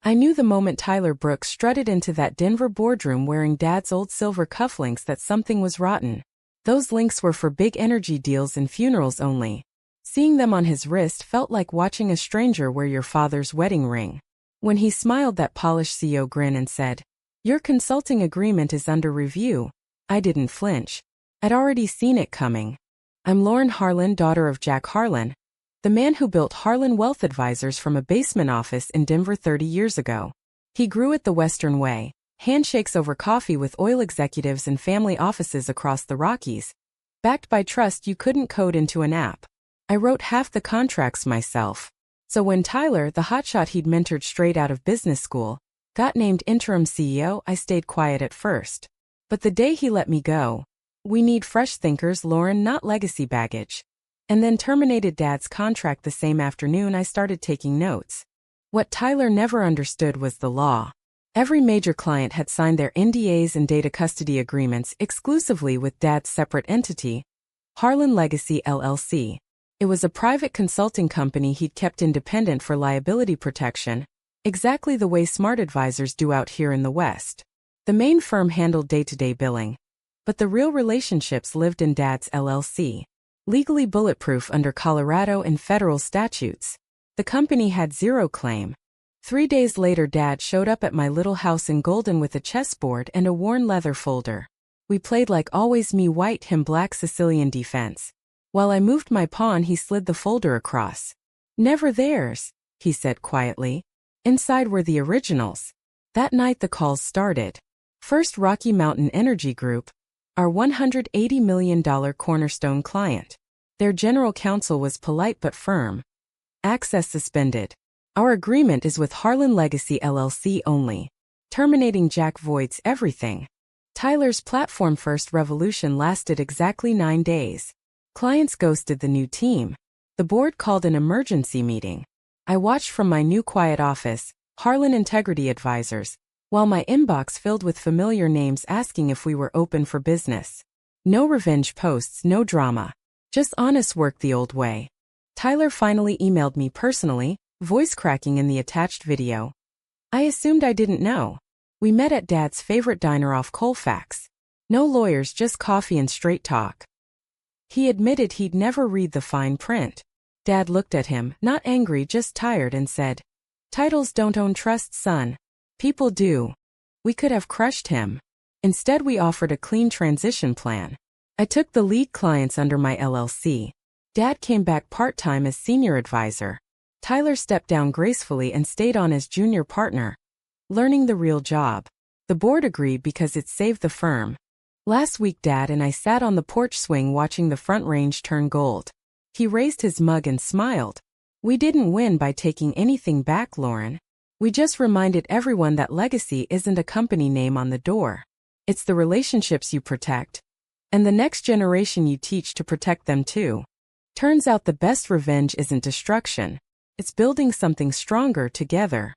I knew the moment Tyler Brooks strutted into that Denver boardroom wearing Dad's old silver cufflinks that something was rotten. Those links were for big energy deals and funerals only. Seeing them on his wrist felt like watching a stranger wear your father's wedding ring. When he smiled that polished CEO grin and said, "Your consulting agreement is under review," I didn't flinch. I'd already seen it coming. I'm Lauren Harlan, daughter of Jack Harlan, the man who built Harlan Wealth Advisors from a basement office in Denver 30 years ago. He grew it the Western way, handshakes over coffee with oil executives and family offices across the Rockies. Backed by trust you couldn't code into an app. I wrote half the contracts myself. So when Tyler, the hotshot he'd mentored straight out of business school, got named interim CEO, I stayed quiet at first. But the day he let me go, "We need fresh thinkers, Lauren, not legacy baggage," and then terminated Dad's contract the same afternoon, I started taking notes. What Tyler never understood was the law. Every major client had signed their NDAs and data custody agreements exclusively with Dad's separate entity, Harlan Legacy LLC. It was a private consulting company he'd kept independent for liability protection, exactly the way smart advisors do out here in the West. The main firm handled day-to-day billing, but the real relationships lived in Dad's LLC. Legally bulletproof under Colorado and federal statutes, the company had zero claim. 3 days later, Dad showed up at my little house in Golden with a chessboard and a worn leather folder. We played like always, me white, him black, Sicilian defense. While I moved my pawn, he slid the folder across. "Never theirs," he said quietly. Inside were the originals. That night the calls started. First, Rocky Mountain Energy Group, our $180 million cornerstone client. Their general counsel was polite but firm. "Access suspended. Our agreement is with Harlan Legacy LLC only. Terminating Jack voids everything." Tyler's platform-first revolution lasted exactly 9 days. Clients ghosted the new team. The board called an emergency meeting. I watched from my new quiet office, Harlan Integrity Advisors, while my inbox filled with familiar names asking if we were open for business. No revenge posts, no drama. Just honest work the old way. Tyler finally emailed me personally, voice cracking in the attached video. I assumed I didn't know. We met at Dad's favorite diner off Colfax. No lawyers, just coffee and straight talk. He admitted he'd never read the fine print. Dad looked at him, not angry, just tired, and said, "Titles don't own trust, son. People do." We could have crushed him. Instead, we offered a clean transition plan. I took the lead clients under my LLC. Dad came back part-time as senior advisor. Tyler stepped down gracefully and stayed on as junior partner, learning the real job. The board agreed because it saved the firm. Last week, Dad and I sat on the porch swing watching the Front Range turn gold. He raised his mug and smiled. "We didn't win by taking anything back, Lauren. We just reminded everyone that legacy isn't a company name on the door. It's the relationships you protect, and the next generation you teach to protect them too." Turns out the best revenge isn't destruction. It's building something stronger together.